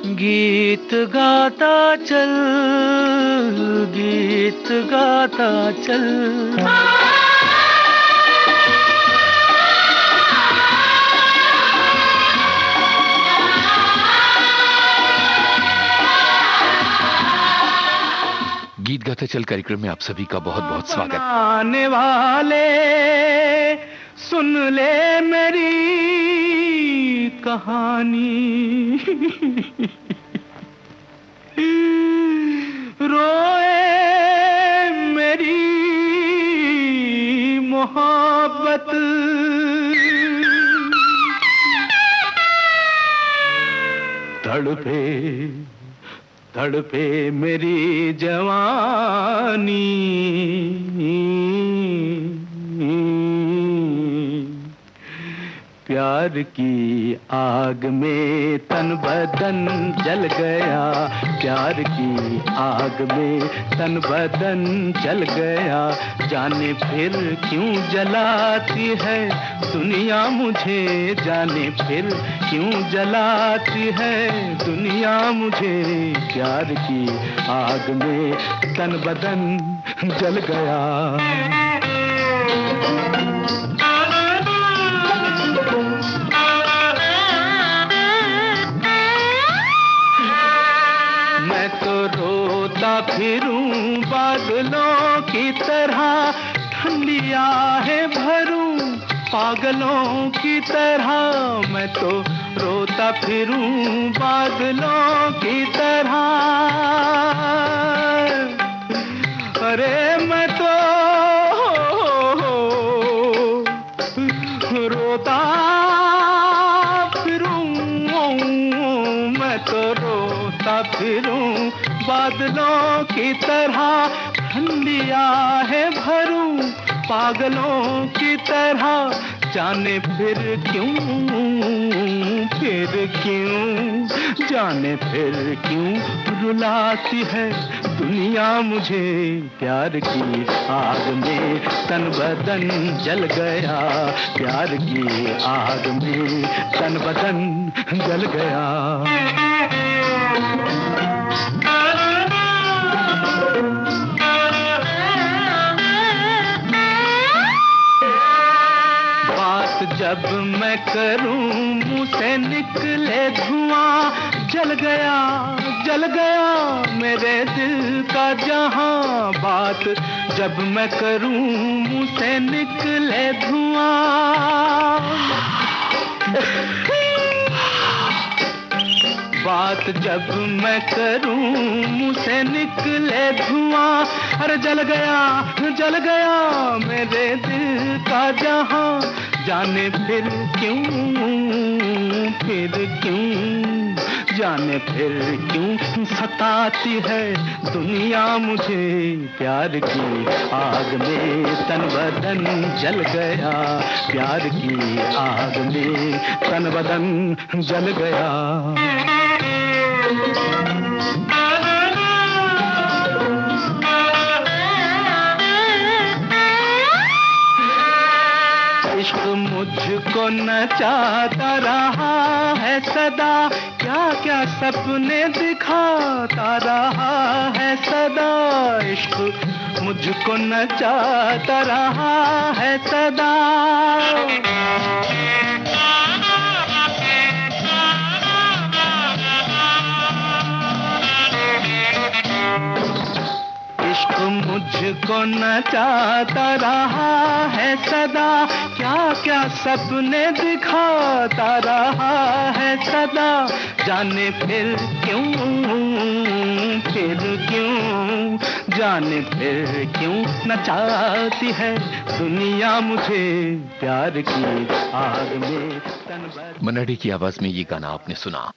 गीत गाता चल, गीत गाता चल। गीत गाता चल कार्यक्रम में आप सभी का बहुत बहुत स्वागत। आने वाले सुन ले मेरी कहानी, रोए मेरी मोहब्बत, तड़पे तड़पे मेरी जवानी, प्यार की आग में तन बदन जल गया, प्यार की आग में तन बदन जल गया। जाने फिर क्यों जलाती है दुनिया मुझे, जाने फिर क्यों जलाती है दुनिया मुझे। प्यार की आग में तन बदन जल गया। मैं तो रोता फिरूं बादलों की तरह, ठंडी आहें भरूं पागलों की तरह। मैं तो रोता फिरूं बादलों की तरह, अरे मैं तो रोता फिरूं, मैं तो रोता फिरूं बादलों की तरह, ठंडी आहें भरूं पागलों की तरह। जाने फिर क्यों, फिर क्यों, जाने फिर क्यों रुलाती है दुनिया मुझे। प्यार की आग में तन बदन जल गया, प्यार की आग में तन बदन जल गया। जब मैं करूं मुंह से निकले धुआं, जल गया जल गया मेरे दिल का जहां। बात जब मैं करूं मुंह से निकले धुआं, बात जब मैं करूं मुंह से निकले धुआं। अरे जल गया मेरे दिल का जहां। जाने फिर क्यों, फिर क्यों, जाने फिर क्यों सताती है दुनिया मुझे। प्यार की आग में तन बदन जल गया, प्यार की आग में तन बदन जल गया। इश्क मुझको नचाता रहा है सदा, क्या क्या सपने दिखाता रहा है सदा। इश्क मुझको नचाता रहा है सदा, इश्क मुझको नचाता रहा है सदा। क्या क्या सपने दिखाता रहा है सदा। जाने फिर क्यों, फिर क्यों, जाने फिर क्यों नचाती है दुनिया मुझे। प्यार की आग में तन बदन। मन्ना डे की आवाज में ये गाना आपने सुना।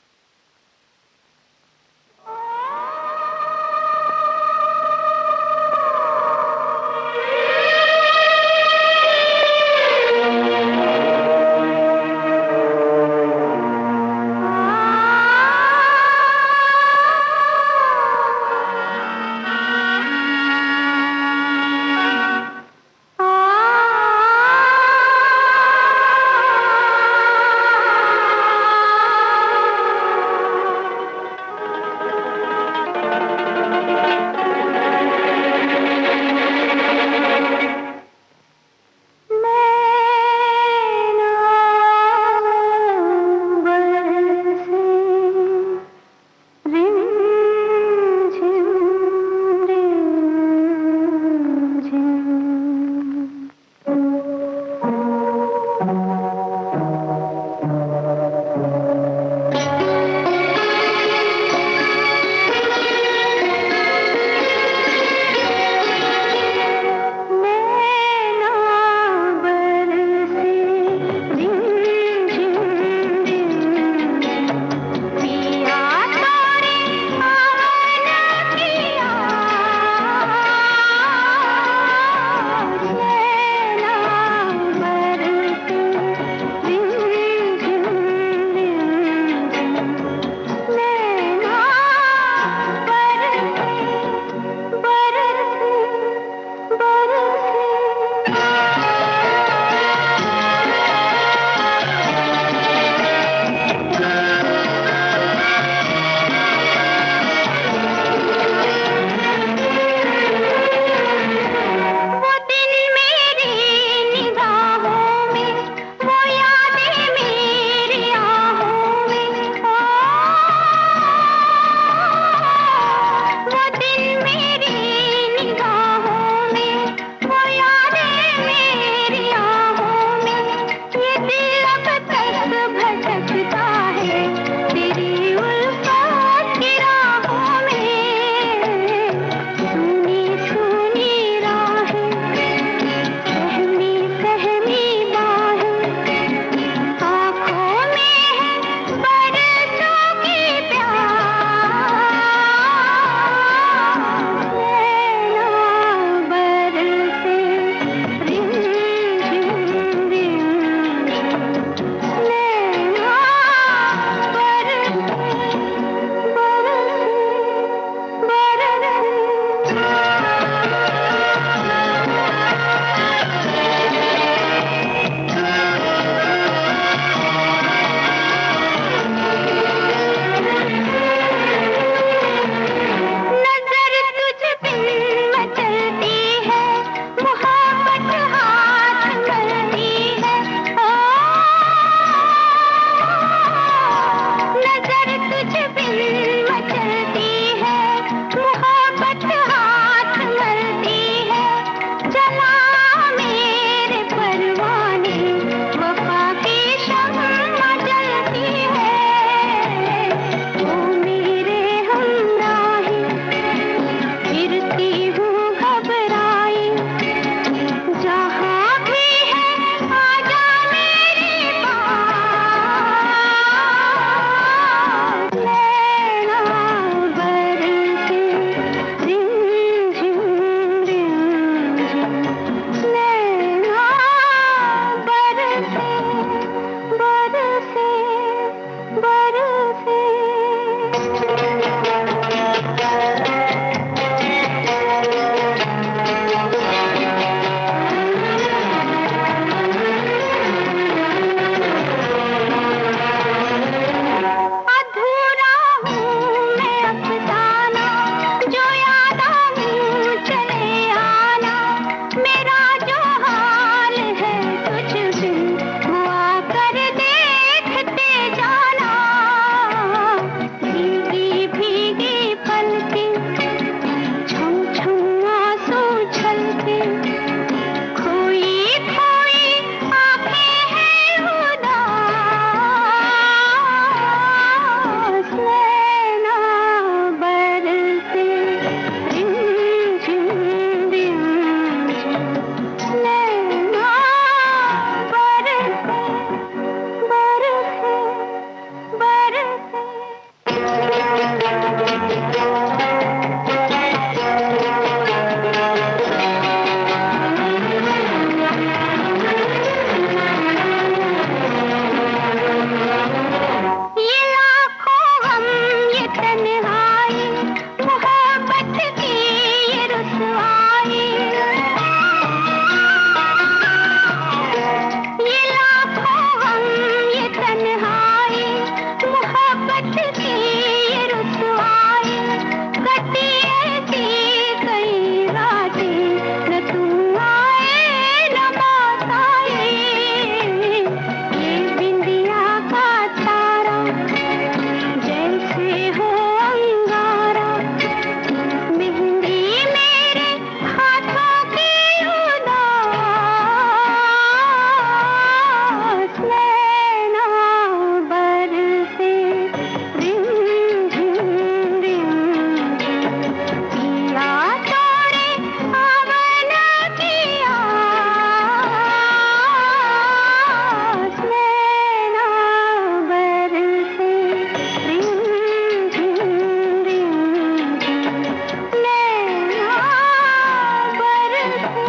तन्हाई मोहब्बत की ये रुसवाई ये लाखों गम ये तन्हाई मोहब्बत की ये रुसवाई कटी ऐसी कई रातें न तुम आए न बात आई ये बिंदिया का तारा जैसे हो अंगारा मेहंदी मेरे हाथों की उदास नैना बरसे रिम झिम रिम झिम पिया तोड़े आवन की आस नैना बरसे रिम झिम रिम झिम नैना बरसे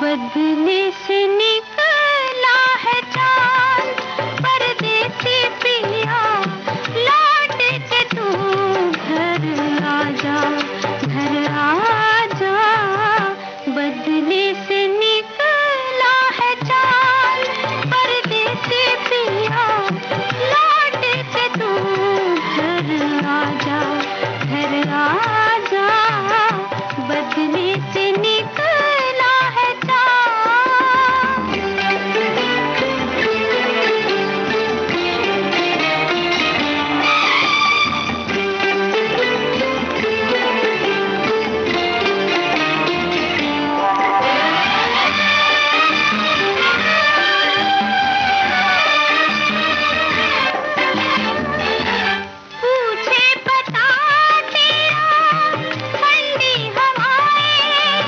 बदले से निकला है चांद परदेसी पिया लौट के तू घर आजा बदले से निकला है चांद परदेसी पिया लौट के तू घर आजा बदले से निकला है पूछे पता तेरा ठंडी हवाएं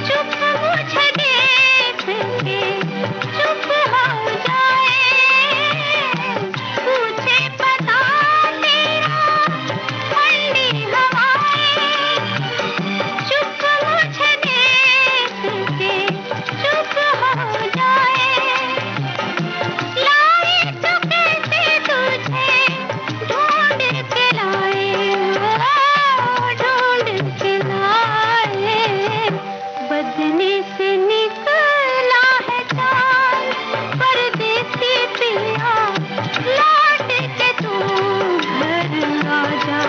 चुप मुझे देख के चुप हो जाए पूछे पता तेरा ठंडी हवाएं चुप मुझे देख के चुप हो जाए लाए तो कैसे तुझे ढूंढ के लाए बदले से निकला है चांद परदेसी पिया लौट के तू घर आजा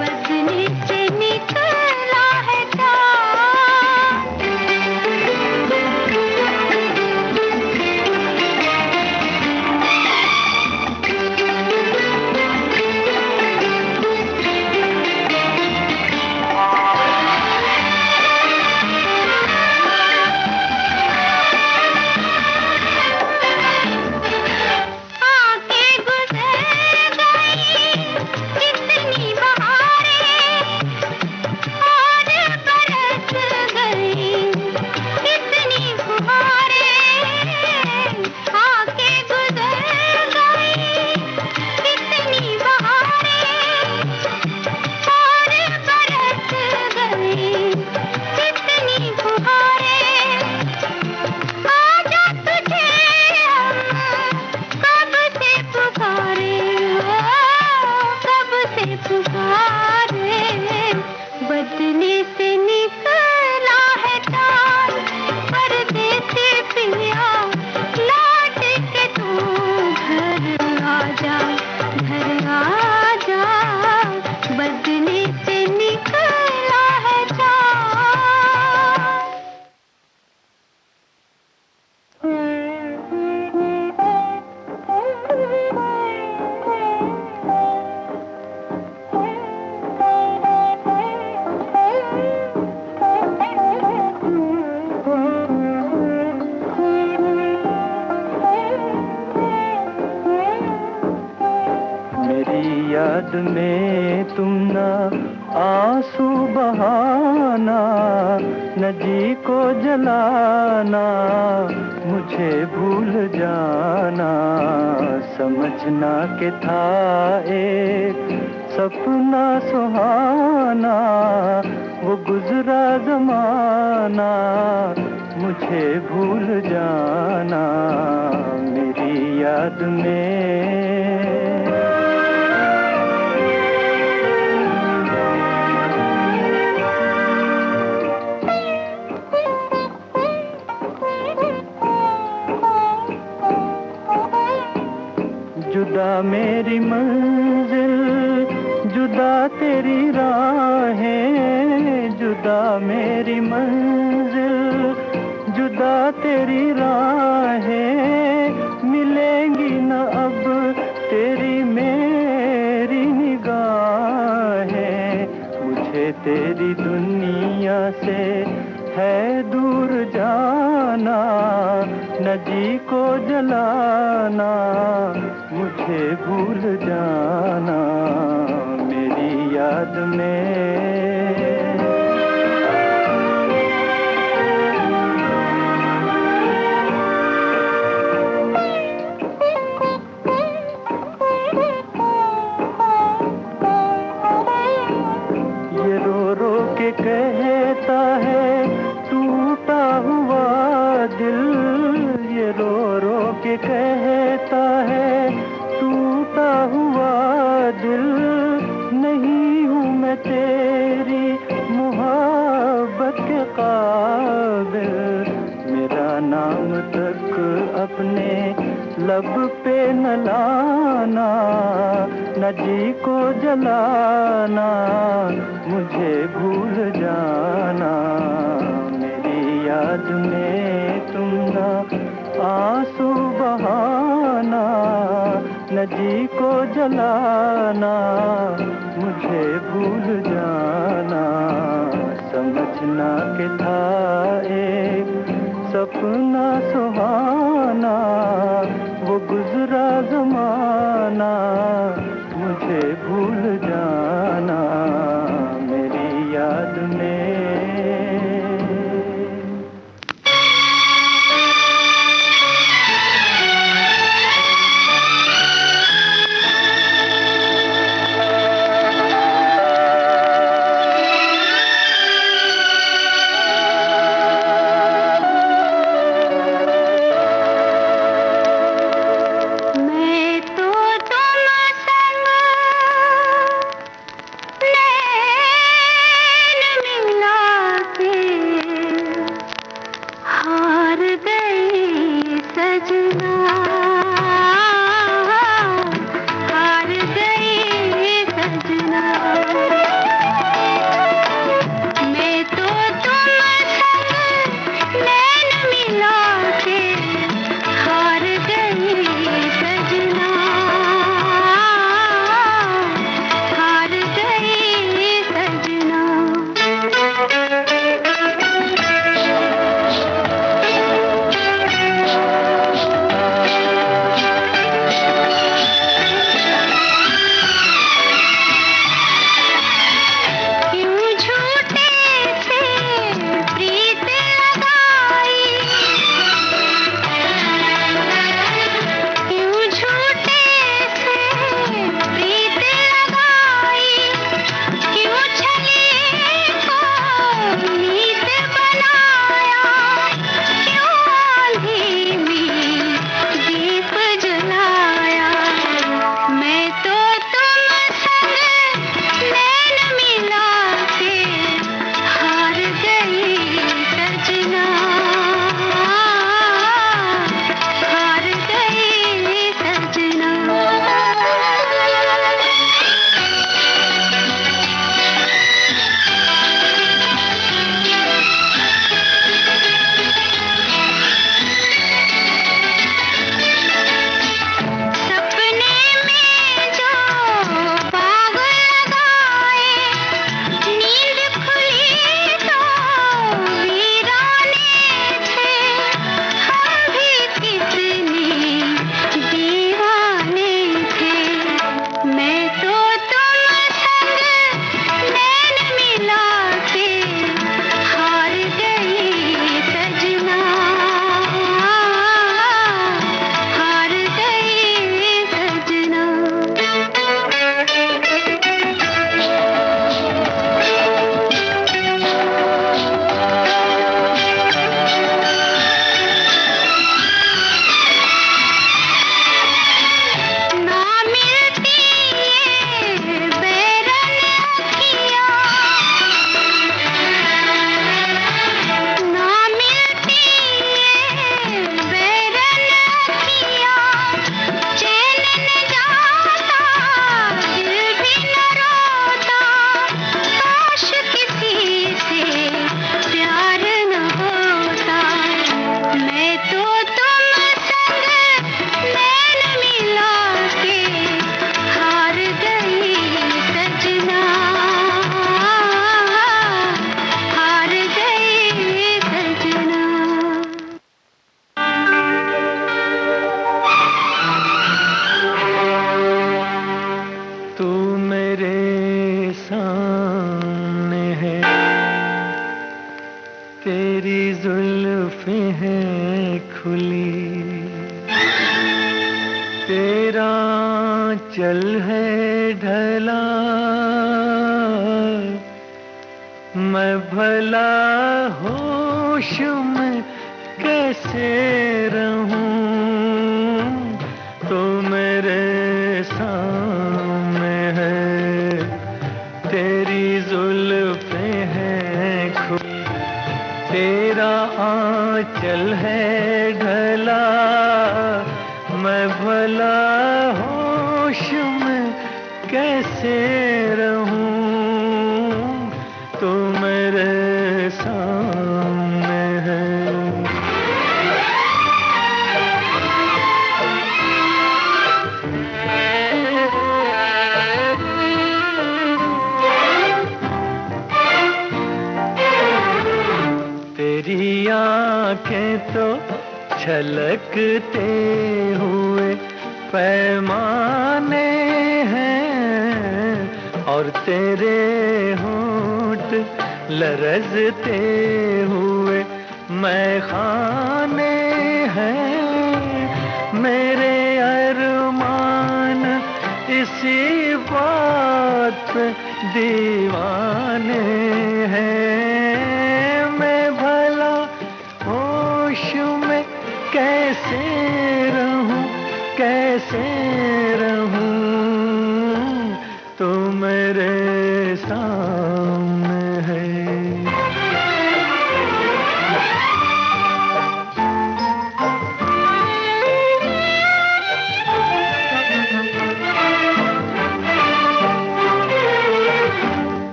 बदले से निकला है आके गुजर गई कितनी बहारें और बरस गई कितनी फुहारें आके गुजर गई कितनी बहारें और बरस गई कितनी फुहारें आजा तुझे हम कब से पुकारे बदले से निकला है चांद परदेसी पिया लौट के तू घर आजा बदले से निकला है मेरी याद में तुम ना आंसू बहाना न न जी को जलाना, मुझे भूल जाना, समझना कि था एक सपना सुहाना, वो गुजरा जमाना, मुझे भूल जाना मेरी याद में। जुदा मेरी मंजिल, जुदा तेरी राहें, जुदा मेरी मंजिल, जुदा तेरी राहें, मिलेंगी न अब तेरी मेरी निगाहें। मुझे तेरी दुनिया से है दूर जाना, न जी को जलाना, मुझे भूल जाना मेरी याद में। ये रो रो के कहता है टूटा हुआ दिल, ये रो रो के कहता है टूटा हुआ दिल, नहीं हूँ मैं तेरी मोहब्बत के काबिल। मेरा नाम तक अपने लब पे न लाना, न जी को जलाना, मुझे भूल जाना मेरी याद में तुम ना आंसू बहाना, न जी को जलाना, मुझे भूल जाना, समझना कि था एक सपना सुहाना, वो गुजरा जमाना, मुझे भूल जाना मेरी याद में। हैं खुली, तेरा चल है ढला, मैं भला होश में कैसे रहूं, तो मेरे सामने है, तेरी जुल्फें हैं खुली, तेरा आंचल है ढला, मैं भला होश में कैसे रहूं, तो मेरे सामने है। तेरी आंखें तो छलकते हुए पैमाने हैं, और तेरे होंठ लरजते हुए मैखाने हैं, मेरे अरमान इसी बात पे दीवाने हैं, मैं भला होश में कैसे रहूं, कैसे रहूं, तो मेरे सामने है।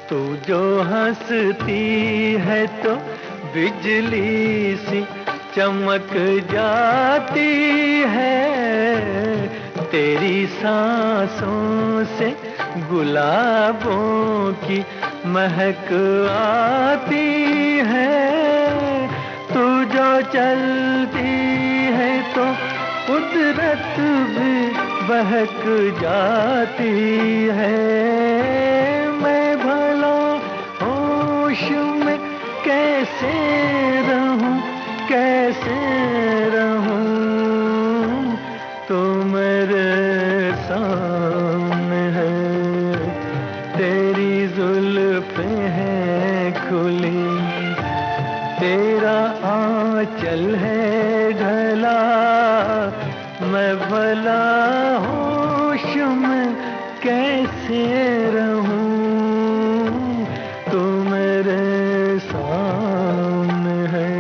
तू जो हंसती है तो बिजली सी चमक जाती है, तेरी सांसों से गुलाबों की महक आती है, तू जो चलती है तो कुदरत भी बहक जाती है, मैं भला होश में कैसे रहूं, कैसे रहूं, तो मेरे सामने है, तेरी जुल्फें हैं खुली, तेरा आंचल है ढला, मैं भला होश में कैसे रहूं, तो मेरे सामने है।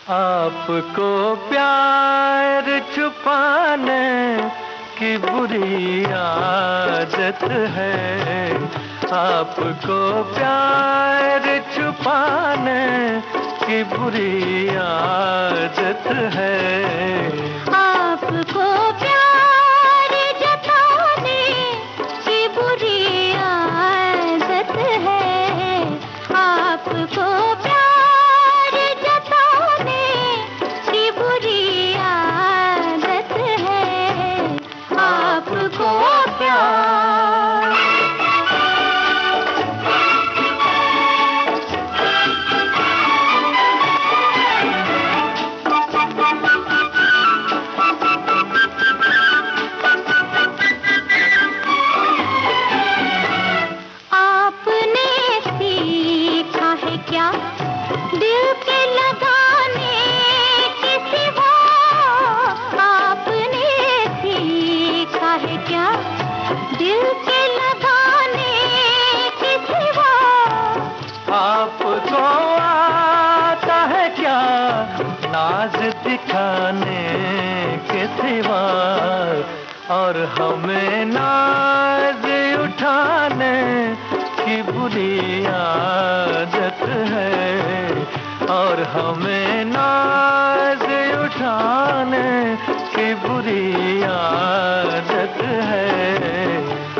आपको प्यार छुपाने की बुरी आदत है, आपको प्यार छुपाने की बुरी आदत है। आपको प्यार जताने की बुरी आदत है, आपको प्यार जताने की बुरी आदत है, आपको प्यार। क्या दिल के लगाने के सिवा आपने सीखा है क्या, दिल के लगाने के सिवा आपको आता है क्या नाज दिखाने के सिवा, और हमें नाज उठाने की बुरी आदत है, और हमें नाज उठाने की बुरी आदत है।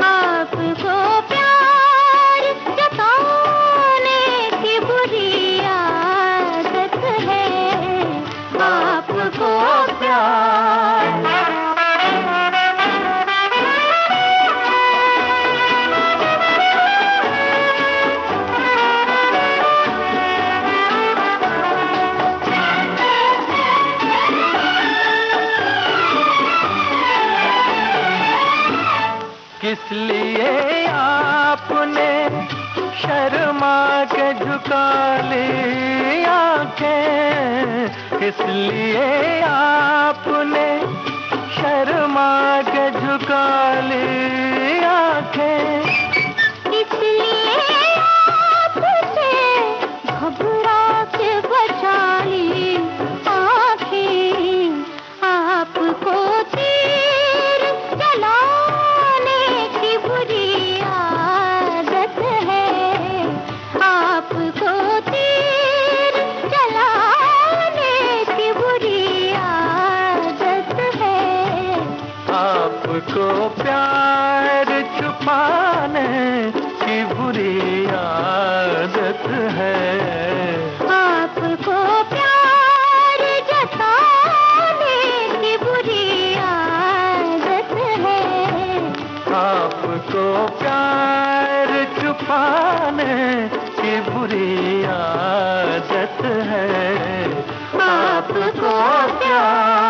आपको प्यार जताने की बुरी आदत है, आपको प्यार। किस लिए आपने शर्मा के झुका ली आंखें, किस लिए आपने शर्मा के झुका ली आंखें, इसलिए आपसे घबरा के बचा ली आँखें, आपको तीर चलाने की बुरी आदत है, आपको तीर चलाने की बुरी आदत है। आपको प्यार छुपाने की बुरी आदत है, आपको प्यार जताने की बुरी आदत है, आपको प्यार छुपाने की बुरी आदत है, आपको प्यार।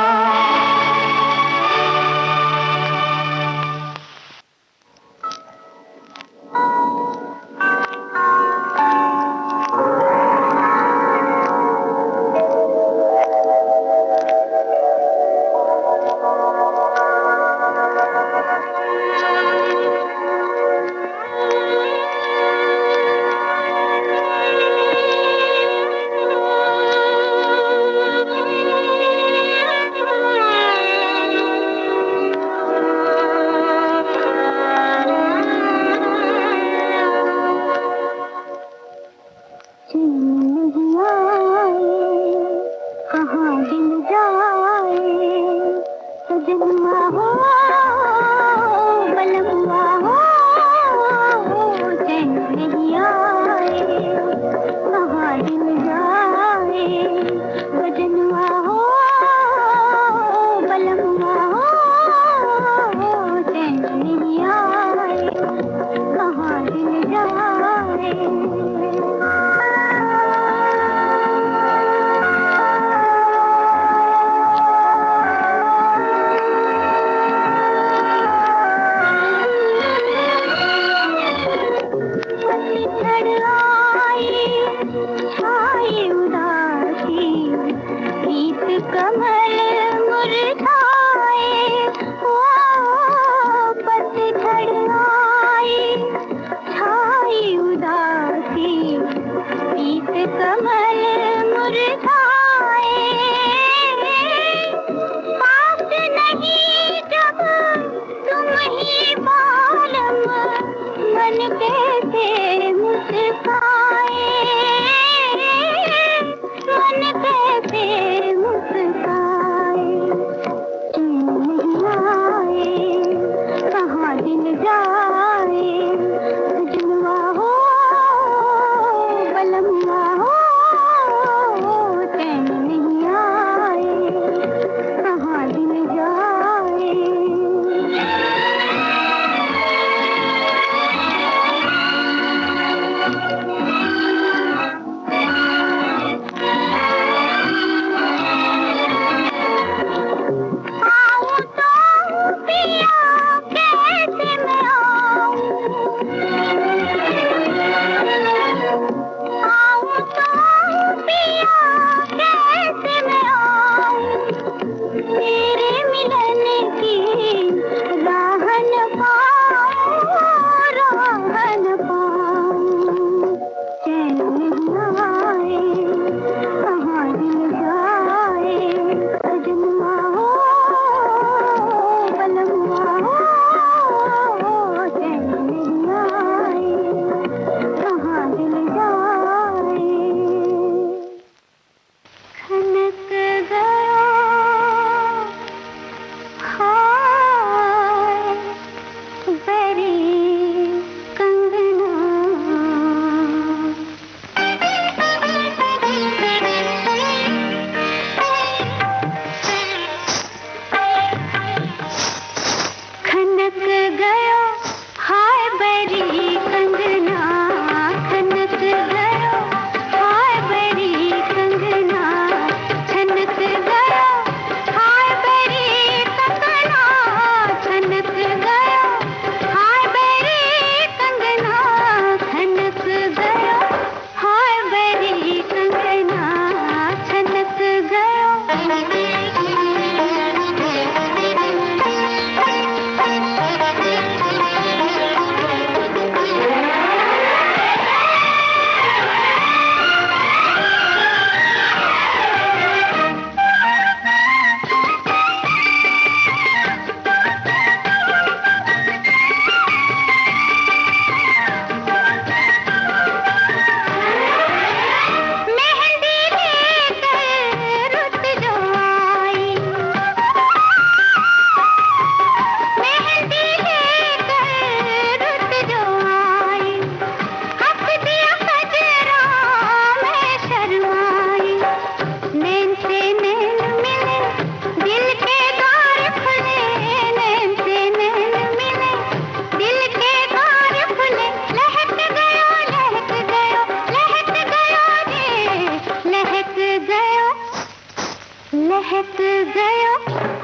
लहक गयो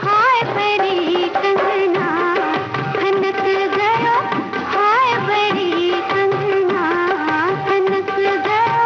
हाय बड़ी कंगना, खनक गयो हाय बड़ी कंगना, खनक गयो।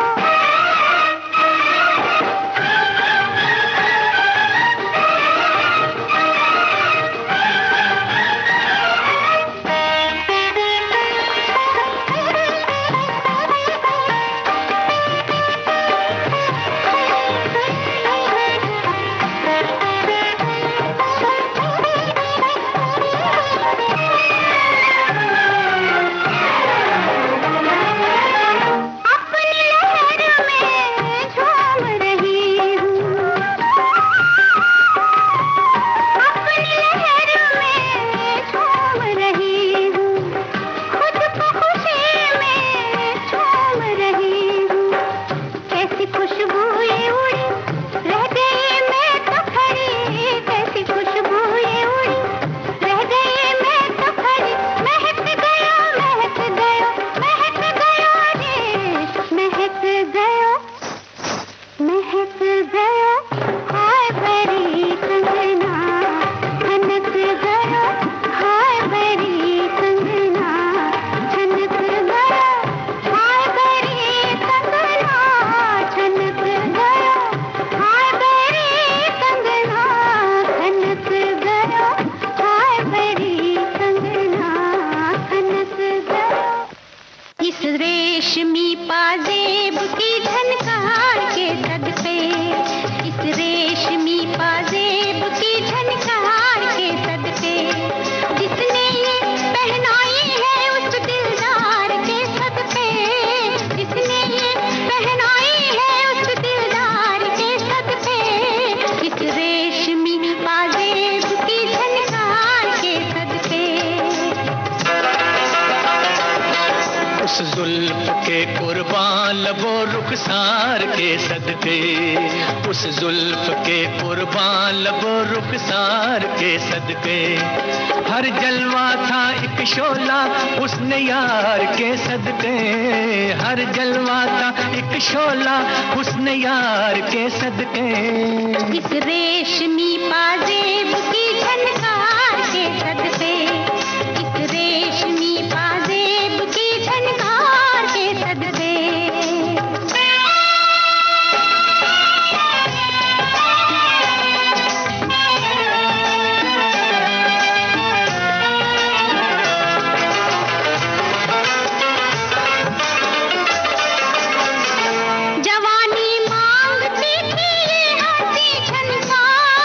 इस रेशमी पाजेब की झनकार के सदके, इस रेशमी पाजेब की झनकार के सदके, जिसने ये पहनाई है उस दिलदार के सदके, जिसने ये पहनाई है उस दिलदार के सदके, इस रेशमी पाजेब की झनकार के सदके। उस जुल्फ के कुर्बान लबो रुखसार के सदके, उस जुल्फ के कुर्बान लबो रुखसार के सदके, हर जलवा था एक शोला उसने यार के सदके, हर जलवा था एक शोला उसने यार के सदके। इस रेशमी पाजेब की झनकार के सदके, इस रेशमी पाजेब की झनकार के सदके। जवानी मांगती थी ये हंसी झनकार,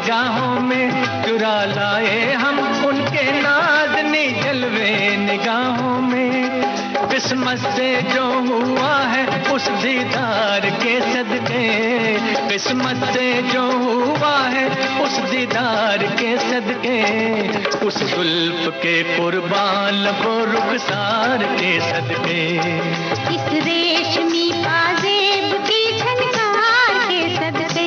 निगाहों में चुरा लाए हम उनके नाज़नी जलवे निगाहों में। किस्मत से जो हुआ है उस दीदार के सदके, किस्मत से जो हुआ है उस दीदार के सदके, उस जुल्फ के कुर्बान वो रुखसार के सदके। इस रेशमी पाजेब की झनकार के सदके।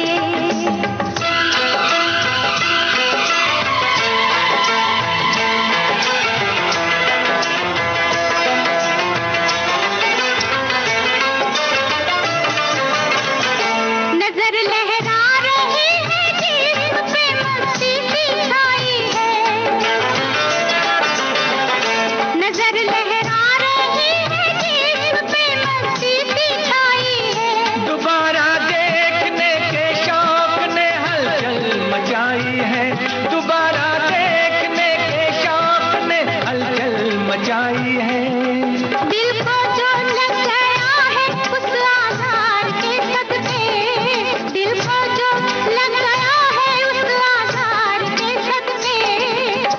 नजर लहरा रही है जिस्म पे मस्ती की छाई है, नजर लहरा रही है जिस्म पे मस्ती की छाई है। दोबारा देखने के शौक ने हलचल मचाई है, दोबारा देखने के शौक ने हलचल मचाई है। दिल को जो लग गया है उस आधार के सदके, दिल को जो लग गया है उस आधार के सदके,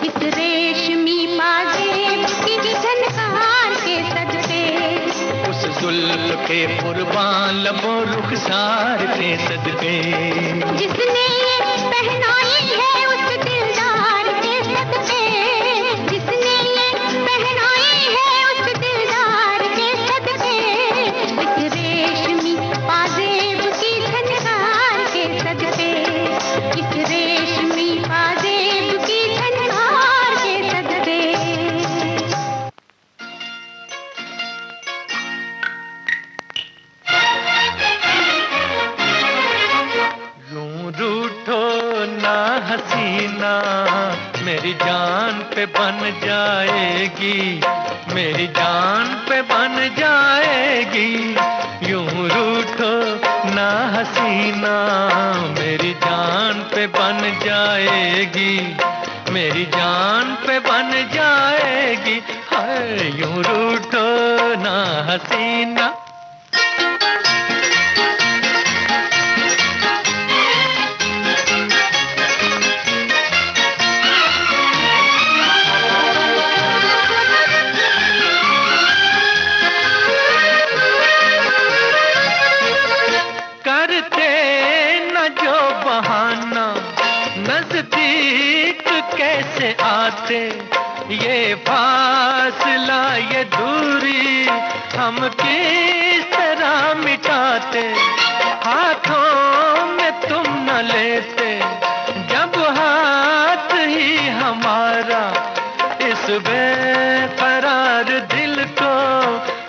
इस रेशमी पाजेब की झनकार के सदके। उस जुल्फ के कुर्बान लबो रुखसार के सदके। जिसने ये पहनाई है उस दिलदार के सदके, जिसने ये पहनाई है उस दिलदार के सदके, इस रेशमी पाजेब की झनकार के सदके, इस रेशमी पाजेब की झनकार के सदके। यूं रूठो ना हसीना, मेरी जान पे बन जाएगी, मेरी जान पे बन जाएगी। यूं रूठो ना हसीना, मेरी जान पे बन जाएगी, मेरी जान पे बन जाएगी। हाय यूं रूठो ना हसीना। करते न जो बहाना, नजदीक कैसे आते, ये फासला ये दूरी हम किस तरह मिटाते। हाथों में तुम न लेते जब हाथ ही हमारा, इस बेकरार दिल को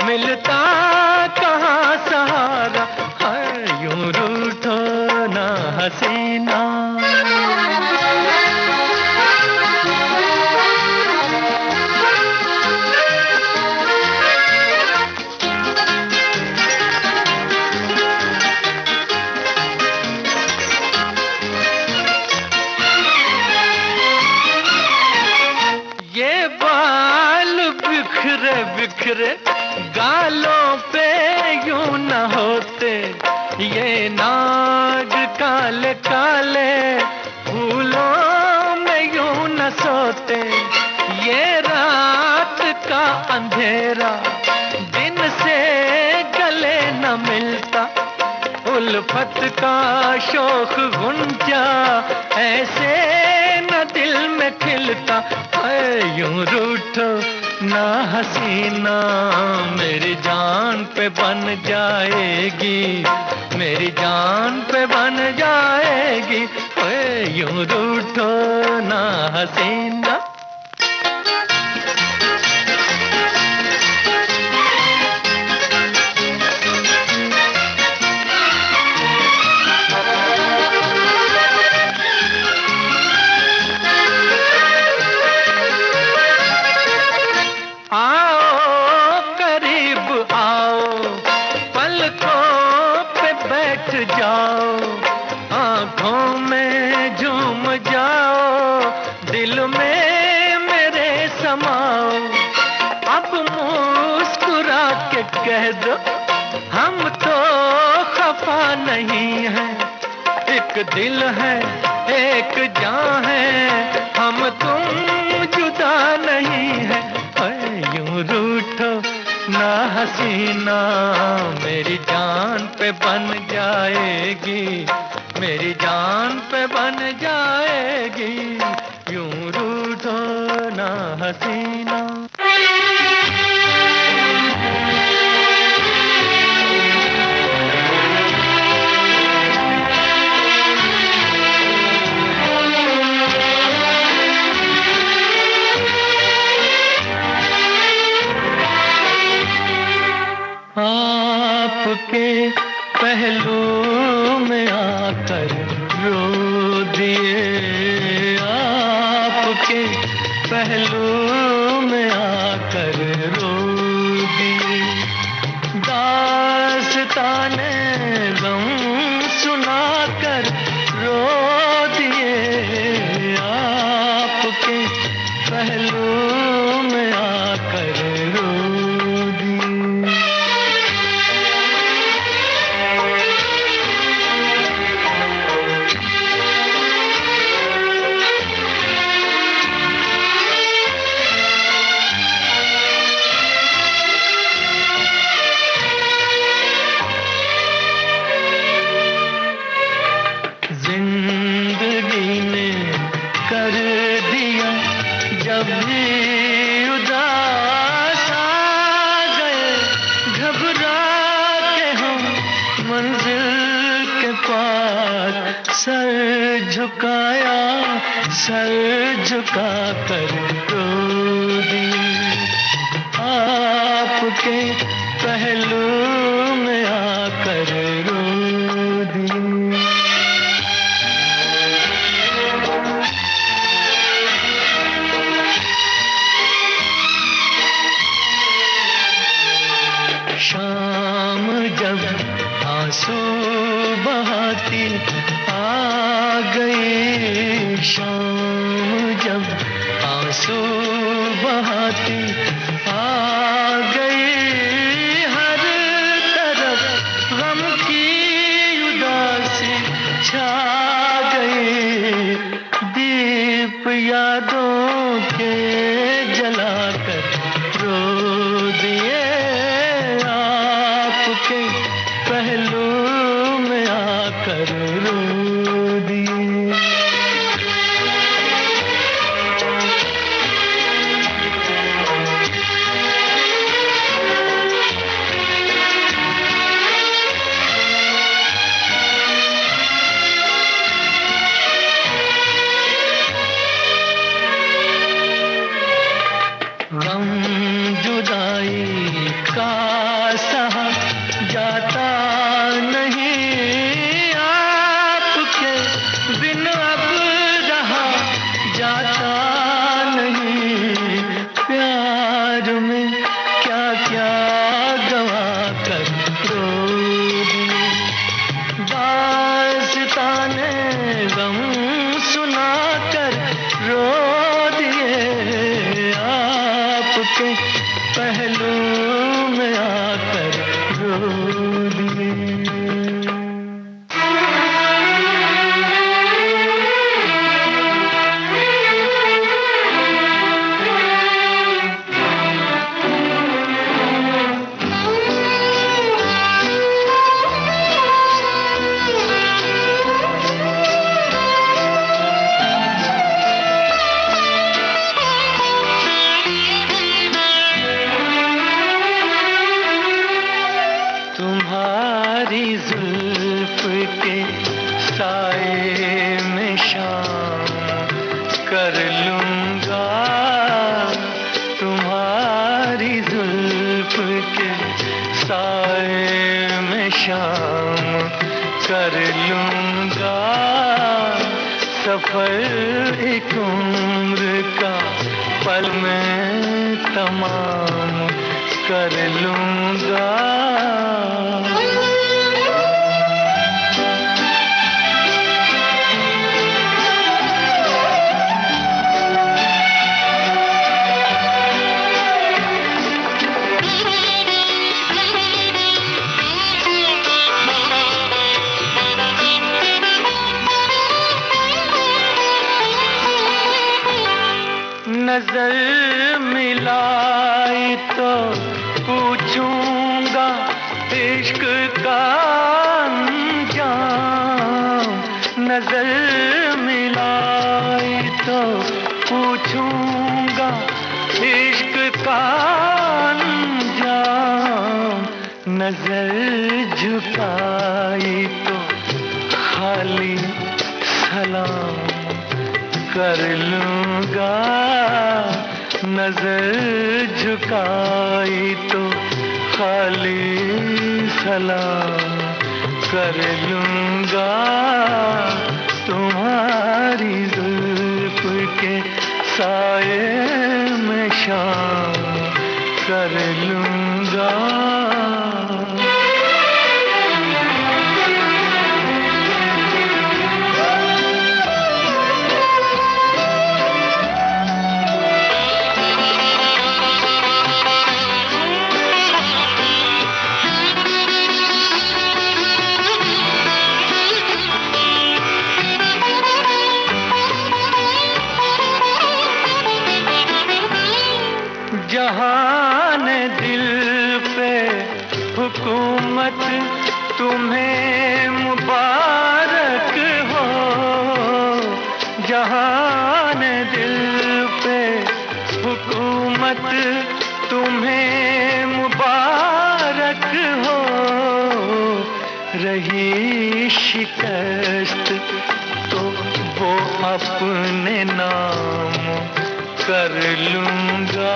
मिलता कहाँ सहारा। हाय यूं रूठो ना हसीना। ये बाल बिखरे बिखरे गालों पे यूं न होते, ये नाग काले काले फूलों में यूं न सोते। ये रात का अंधेरा दिन से गले न मिलता, उल्फत का शोख गुंजा ऐसे न दिल में खिलता। है यूं रूठो ना हसीना, मेरी जान पे बन जाएगी, मेरी जान पे बन जाएगी। है यूं रूठो ना हसीना। जाओ आंखों में झूम जाओ, दिल में मेरे समाओ। अब मुस्कुरा के कह दो हम तो खफा नहीं हैं, एक दिल है एक जान है हम तुम जुदा नहीं है। यूं रूठो ना हसीना मेरी जान पे बन जाएगी, मेरी जान पे बन जाएगी। यूं रूठो ना हसीना। आपके पहलू में आकर रो दिए, आपके पहलू में आकर रो दिए। दास्ताने गम सुनाकर रो दिए, आपके पहलू में आकर रो दिए। जिंदगी ने कर दिया जब भी उदास आ गए, घबरा के हम मंजिल के पास सर झुकाया, सर झुका कर रो दिए। आपके पहलू में आकर रो दिए। शाम जब आंसू बहाती आ गई, शाम जब आंसू बहाती आ गई, हर तरफ गम की उदासी छा गई। दीप यादों के जलाकर रो दिए, आपके पहलू में आकर रो दिए। गम जुदाई का सहा जाता नहीं, आपके बिन अब रहा जाता नहीं। प्यार में क्या क्या गवा कर रो दिए, दास्ताने गम सुना कर रो दिए। आपके पहलू में आकर रो दिए। तुम्हारी जुल्फ के साए में शाम कर लूंगा, तुम्हारी जुल्फ के साए में शाम कर लूंगा। सफर एक उम्र का पल में तमाम कर लूंगा। नजर मिलाई तो पूछूंगा इश्क का अंजाम। नजर मिलाई तो पूछूंगा इश्क का अंजाम। नजर झुकाई तो खाली सलाम कर लूंगा। नजर झुकाई तो खाली सलाम कर लूंगा। तुम्हारी जुल्फ के साए में शाम कर लूंगा। जहान दिल पे हुकूमत तुम्हें मुबारक हो। जहान दिल पे हुकूमत तुम्हें मुबारक हो। रही शिकस्त तो वो अपने नाम कर लूंगा।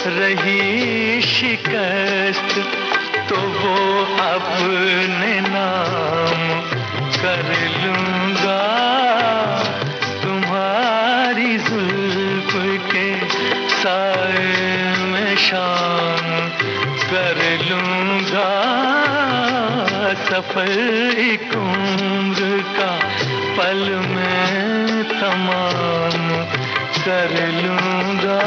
रही शिकस्त तो वो अपने नाम कर लूंगा। तुम्हारी जुल्फ के साए में शाम कर लूंगा। सफर एक उम्र का पल में तमाम कर लूंगा।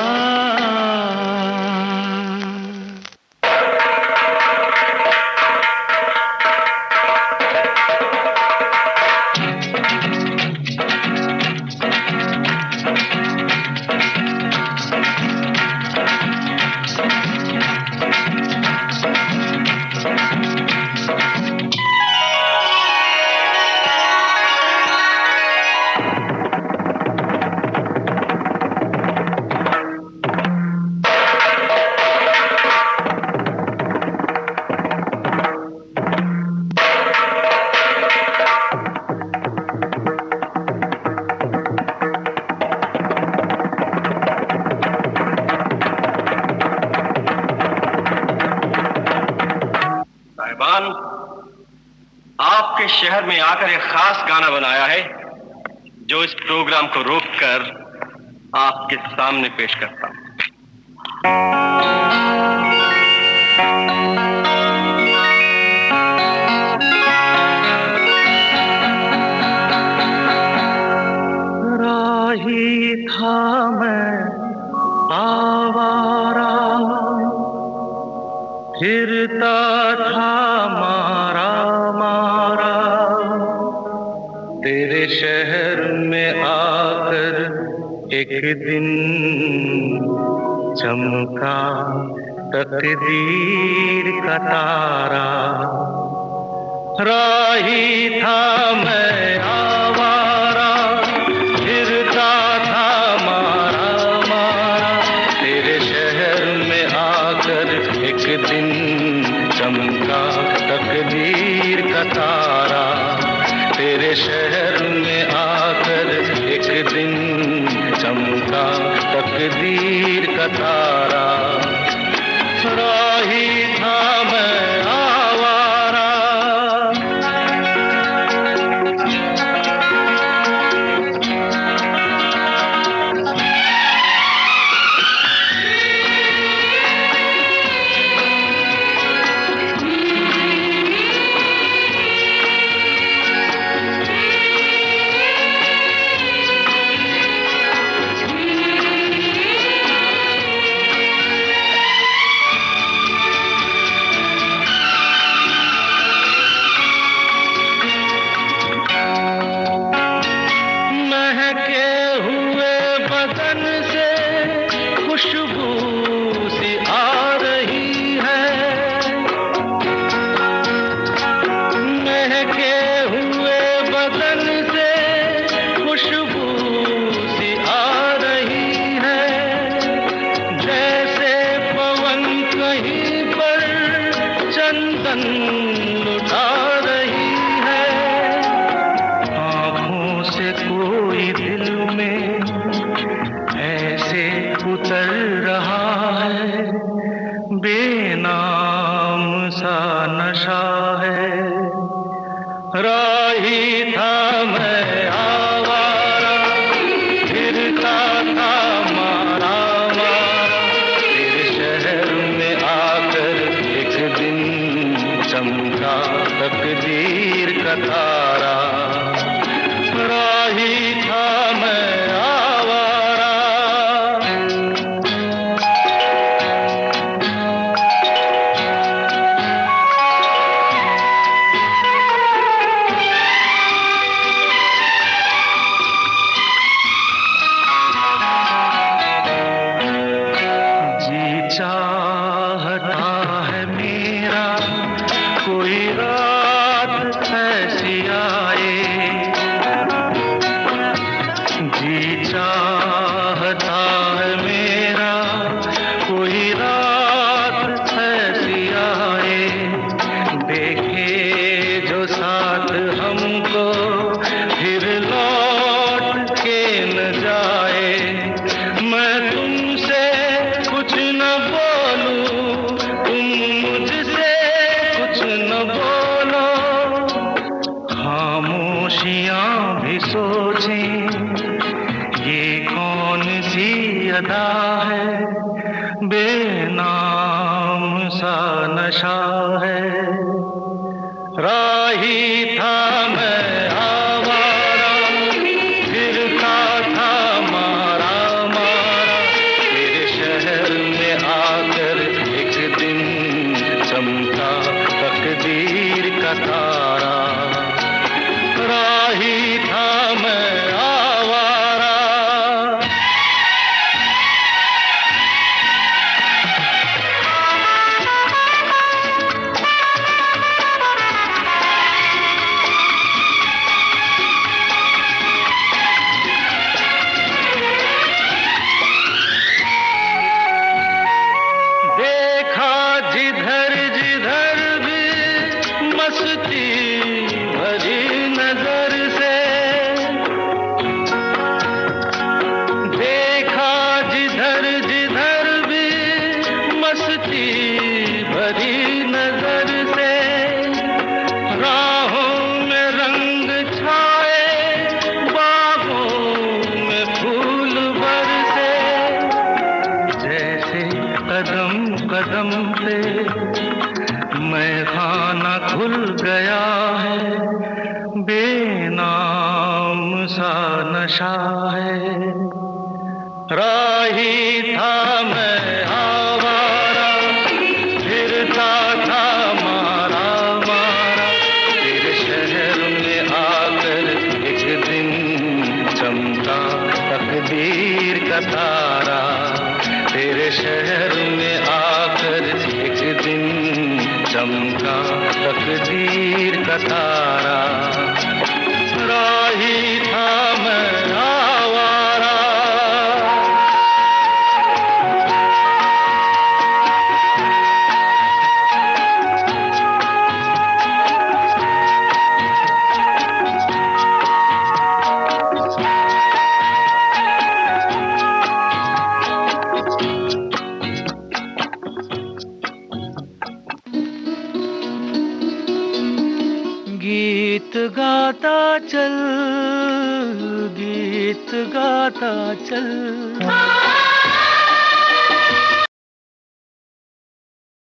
आपके शहर में आकर एक खास गाना बनाया है जो इस प्रोग्राम को रोककर आपके सामने पेश करता हूं। राही था मैं आवारा, फिरता था मारा मारा। तेरे शहर में आकर एक दिन चमका तकदीर का तारा। राही था मैं आवारा, फिरता था मारा मारा। तेरे शहर में आकर एक दिन चमका तकदीर का तारा। तेरे शहर में आकर एक दिन चमका तकदीर का तारा। राही था मैं आवारा। राही था मैं आवारा, फिरता था मारा मारा, तेरे शहर में आकर एक दिन चमका तकदीर का तारा। राही था मैं आवारा। जी चाहता है मेरा कोई रात ऐसी आए, जी चाहता है मेरा कोई रात ऐसी आए, देखे जो साथ हमको फिर लौट के न जाए। मैं तुमसे कुछ न बोलूं, तुम मुझसे कुछ न बोलो, खामोशियां भी सोचें ये कौन सी अदा है, बेनाम सा नशा है। राही था मैं आवारा, फिरता था मारा मारा, तेरे शहर में आकर एक दिन चमका तकदीर का तारा। राही था मैं आवारा। देखा जिधर जिधर भी मस्ती भरी नजर से, देखा जिधर जिधर भी मस्ती भरी नजर से, राहों में रंग छाए, बागों में फूल बरसे, जैसे कदम कदम पे मैं खाना खुल गया है, बेनाम सा नशा है। राही था मैं आवारा, फिरता था मारा मारा, तेरे शहर में आकर एक दिन चमका तकदीर का तारा। तेरे शहर में आकर एक दिन चमका तकदीर का तारा। राही था मैं आवारा। गीत गाता चल, गीत गाता चल।